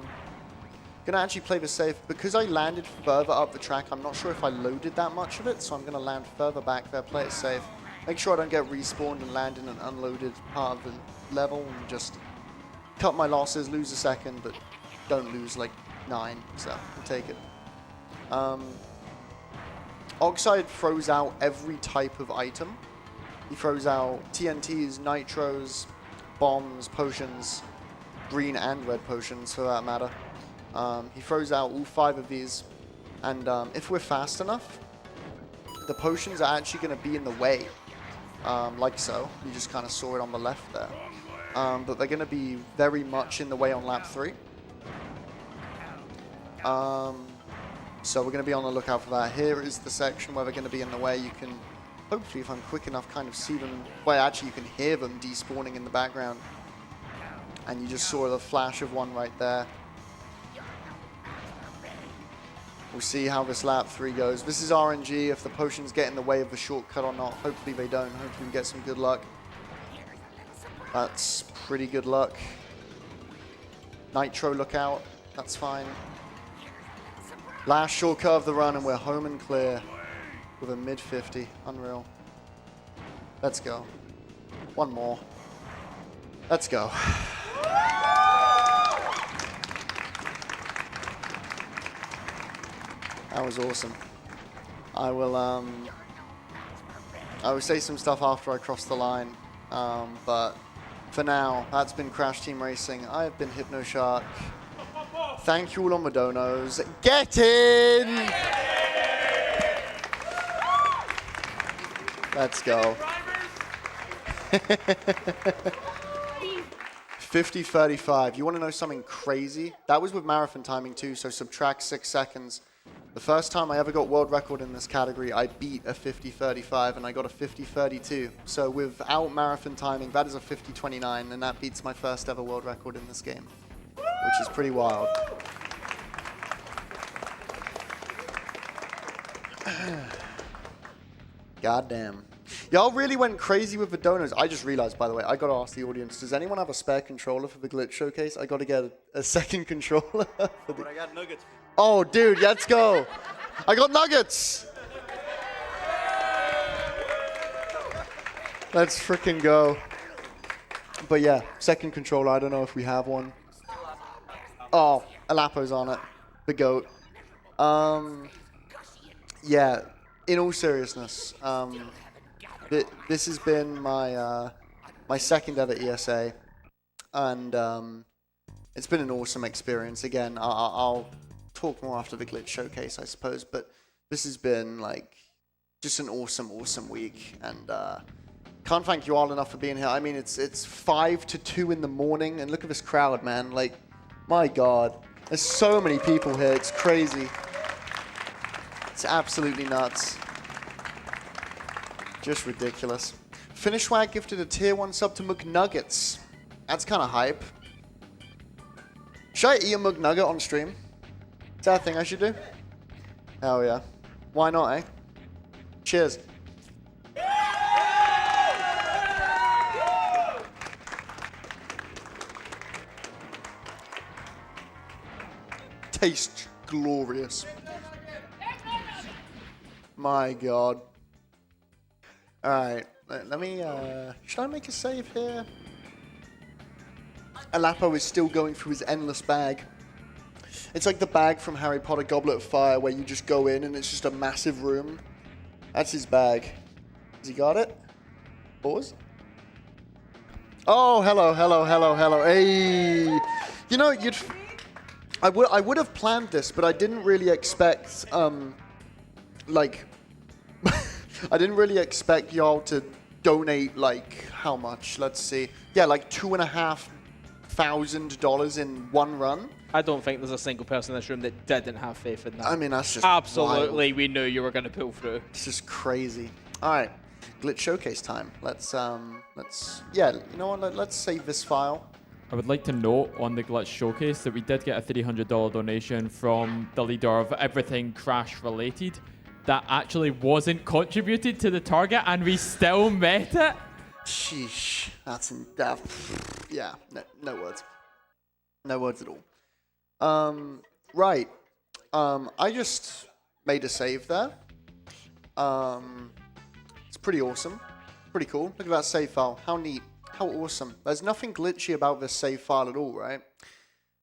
actually play this safe. Because I landed further up the track, I'm not sure if I loaded that much of it, so I'm gonna land further back there, play it safe. Make sure I don't get respawned and land in an unloaded part of the level and just cut my losses, lose a second, but don't lose like 9, so we'll take it. Oxide throws out every type of item. He throws out TNTs, nitros, bombs, potions, green and red potions for that matter. He throws out all 5 of these, and if we're fast enough, the potions are actually going to be in the way, like so. You just kind of saw it on the left there. But they're going to be very much in the way on lap 3. So we're going to be on the lookout for that. Here is the section where they're going to be in the way. You can, hopefully if I'm quick enough, kind of see them. Well, actually you can hear them despawning in the background. And you just saw the flash of one right there. We'll see how this lap 3 goes. This is RNG, if the potions get in the way of the shortcut or not. Hopefully they don't. Hopefully we get some good luck. That's pretty good luck. Nitro lookout. That's fine. Last shortcut of the run and we're home and clear with a mid 50. Unreal. Let's go. One more. Let's go. That was awesome. I will say some stuff after I cross the line, but for now, that's been Crash Team Racing. I have been Hypnoshark. Thank you all on the donos. Get in! Let's go. 50-35. You want to know something crazy? That was with marathon timing too, so subtract 6 seconds. The first time I ever got world record in this category, I beat a 50-35 and I got a 50-32. So without marathon timing, that is a 50-29 and that beats my first ever world record in this game, which is pretty wild. Goddamn. Y'all really went crazy with the donors. I just realized, by the way, I got to ask the audience, does anyone have a spare controller for the glitch showcase? I got to get a second controller. But I got nuggets. Oh, dude, let's go. I got nuggets. Let's freaking go. But yeah, second controller. I don't know if we have one. Oh, Alapo's on it. The GOAT. Yeah, in all seriousness, this has been my my second ever ESA, and it's been an awesome experience. Again, I'll talk more after the glitch showcase, I suppose, but this has been like just an awesome week, and can't thank you all enough for being here. I mean, it's 5 to 2 in the morning, and look at this crowd, man. Like, my God, there's so many people here. It's crazy. It's absolutely nuts. Just ridiculous. Finishwag gifted a tier 1 sub to McNuggets. That's kind of hype. Should I eat a McNugget on stream? Is that a thing I should do? Hell yeah. Why not, eh? Cheers. Tastes glorious. My God. Alright, let me, should I make a save here? Alapo is still going through his endless bag. It's like the bag from Harry Potter Goblet of Fire where you just go in and it's just a massive room. That's his bag. Has he got it? Pause. Oh, hello. Hey! You know, I would have planned this, but I didn't really expect, like, I didn't really expect y'all to donate, like, how much? Let's see. Yeah, like $2,500 in one run. I don't think there's a single person in this room that didn't have faith in that. I mean, that's just absolutely wild. We knew you were going to pull through. It's just crazy. All right, glitch showcase time. Let's yeah, you know what? Let's save this file. I would like to note on the Glitch Showcase that we did get a $300 donation from the leader of everything Crash related that actually wasn't contributed to the target, and we still met it. Sheesh. That's in depth. Yeah, no words. No words at all. Right. I just made a save there. It's pretty awesome. Pretty cool. Look at that save file. How neat. How awesome. There's nothing glitchy about this save file at all, right?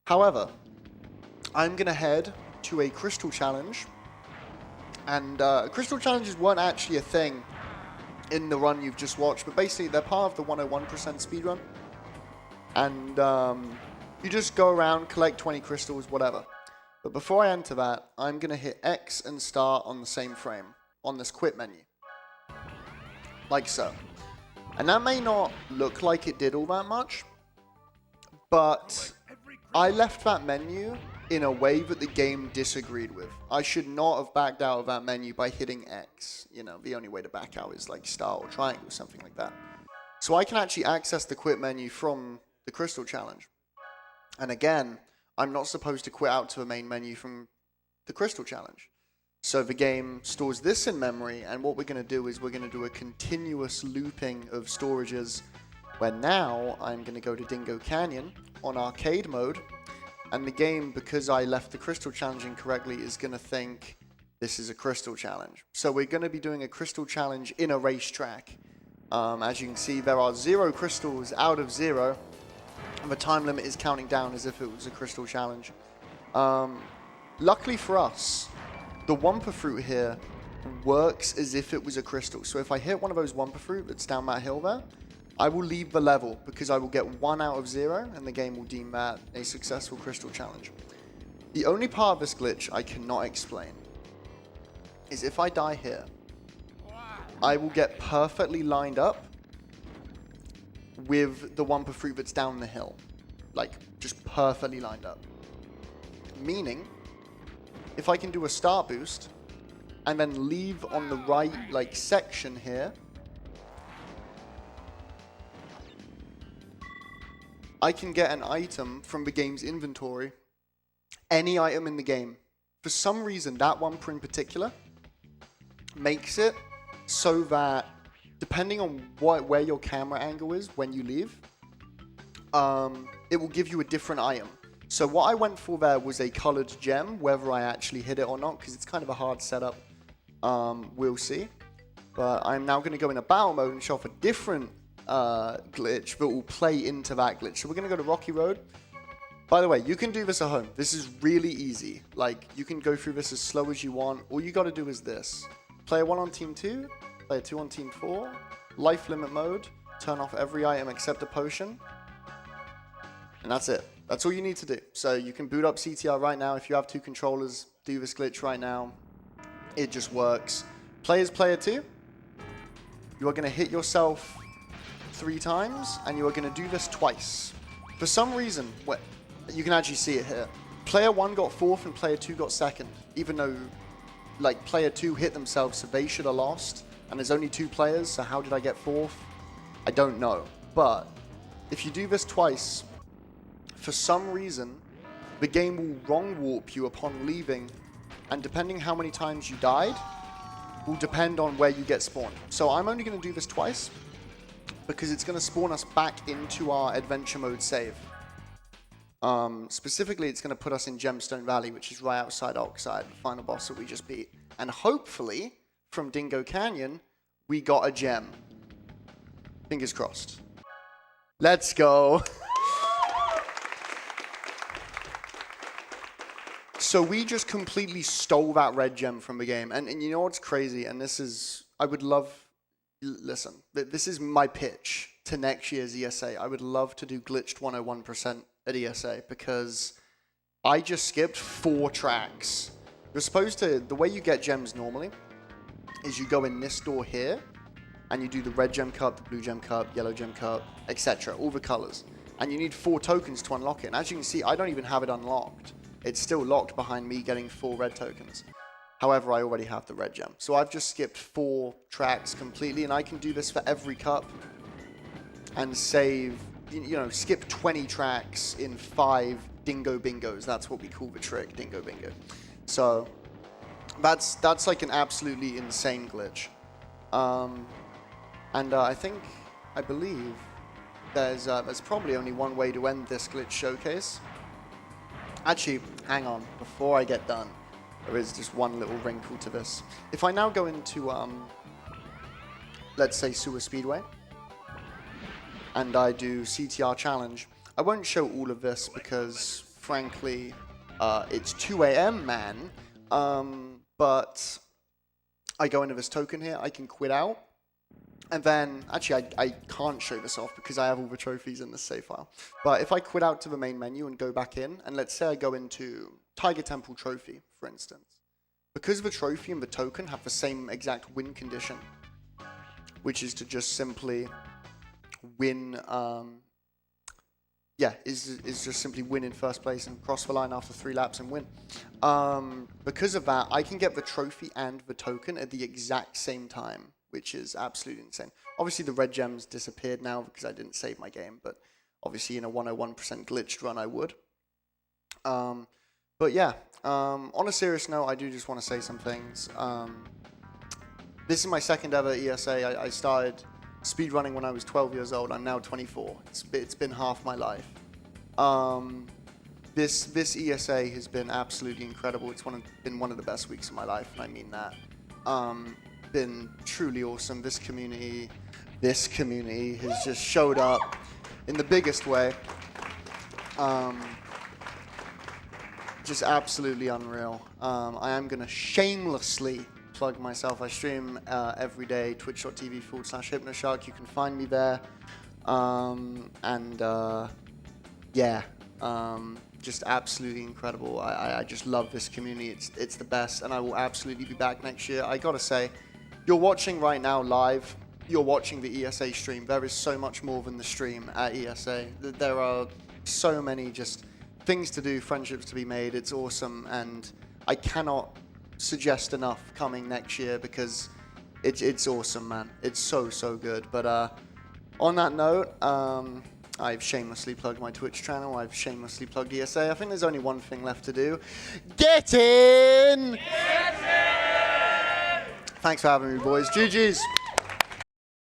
However, I'm going to head to a crystal challenge. And crystal challenges weren't actually a thing in the run you've just watched, but basically they're part of the 101% speedrun. And you just go around, collect 20 crystals, whatever. But before I enter that, I'm going to hit X and start on the same frame, on this quit menu. Like so. And that may not look like it did all that much, but I left that menu in a way that the game disagreed with. I should not have backed out of that menu by hitting X. You know, the only way to back out is like star or triangle, something like that. So I can actually access the quit menu from the crystal challenge. And again, I'm not supposed to quit out to the main menu from the crystal challenge. So the game stores this in memory, and what we're going to do is we're going to do a continuous looping of storages, where now I'm going to go to Dingo Canyon on arcade mode, and the game, because I left the crystal challenge incorrectly, is going to think this is a crystal challenge. So we're going to be doing a crystal challenge in a racetrack. As you can see, there are 0 crystals out of 0, and the time limit is counting down as if it was a crystal challenge. Luckily for us, the Wumpa Fruit here works as if it was a crystal. So if I hit one of those Wumpa Fruit that's down that hill there, I will leave the level because I will get 1 out of 0 and the game will deem that a successful crystal challenge. The only part of this glitch I cannot explain is if I die here, I will get perfectly lined up with the Wumpa Fruit that's down the hill. Like, just perfectly lined up. Meaning, if I can do a start boost and then leave on the right like section here, I can get an item from the game's inventory, any item in the game. For some reason, that Wumpa in particular makes it so that depending on where your camera angle is when you leave, it will give you a different item. So what I went for there was a colored gem, whether I actually hit it or not, because it's kind of a hard setup. We'll see. But I'm now going to go in a battle mode and show off a different glitch that will play into that glitch. So we're going to go to Rocky Road. By the way, you can do this at home. This is really easy. Like, you can go through this as slow as you want. All you got to do is this. Player 1 on Team 2, player 2 on Team 4, life limit mode, turn off every item except a potion, and that's it. That's all you need to do. So you can boot up CTR right now. If you have 2 controllers, do this glitch right now. It just works. Player 2, you are going to hit yourself 3 times, and you are going to do this twice. For some reason, you can actually see it here. Player 1 got 4th and player 2 got 2nd, even though like player 2 hit themselves, so they should have lost. And there's only 2 players, so how did I get 4th? I don't know. But if you do this twice, for some reason, the game will wrong warp you upon leaving, and depending how many times you died, will depend on where you get spawned. So I'm only going to do this twice, because it's going to spawn us back into our adventure mode save. Specifically, it's going to put us in Gemstone Valley, which is right outside Oxide, the final boss that we just beat. And hopefully, from Dingo Canyon, we got a gem. Fingers crossed. Let's go. So we just completely stole that red gem from the game. And you know what's crazy? And this is, I would love, listen, this is my pitch to next year's ESA. I would love to do glitched 101% at ESA because I just skipped 4 tracks. You're supposed to, the way you get gems normally is you go in this door here and you do the red gem cup, the blue gem cup, yellow gem cup, etc. All the colors. And you need 4 tokens to unlock it. And as you can see, I don't even have it unlocked. It's still locked behind me getting 4 red tokens. However, I already have the red gem. So I've just skipped 4 tracks completely, and I can do this for every cup and save you know, skip 20 tracks in 5 Dingo Bingos. That's what we call the trick, Dingo Bingo. So that's like an absolutely insane glitch. And I believe there's probably only one way to end this glitch showcase. Actually, hang on, before I get done, there is just one little wrinkle to this. If I now go into, let's say Sewer Speedway, and I do CTR Challenge, I won't show all of this because, frankly, it's 2 a.m., man. But I go into this token here, I can quit out. And then, actually, I can't show this off because I have all the trophies in the save file. But if I quit out to the main menu and go back in, and let's say I go into Tiger Temple Trophy, for instance. Because the trophy and the token have the same exact win condition, which is to just simply win, is just simply win in first place and cross the line after 3 laps and win. Because of that, I can get the trophy and the token at the exact same time, which is absolutely insane. Obviously, the red gems disappeared now because I didn't save my game, but obviously in a 101% glitched run, I would. But yeah, on a serious note, I do just want to say some things. This is my second ever ESA. I started speedrunning when I was 12 years old. I'm now 24. It's been half my life. This ESA has been absolutely incredible. It's been one of the best weeks of my life, and I mean that. Been truly awesome. This community has just showed up in the biggest way. Just absolutely unreal. I am gonna shamelessly plug myself. I stream every day, twitch.tv/Hypnoshark. You can find me there. Just absolutely incredible. I just love this community. It's the best, and I will absolutely be back next year. I gotta say, you're watching right now live. You're watching the ESA stream. There is so much more than the stream at ESA. There are so many just things to do, friendships to be made. It's awesome, and I cannot suggest enough coming next year because it's awesome, man. It's so good. But on that note, I've shamelessly plugged my Twitch channel. I've shamelessly plugged ESA. I think there's only one thing left to do. Get in! Get in! Thanks for having me, boys. GG's.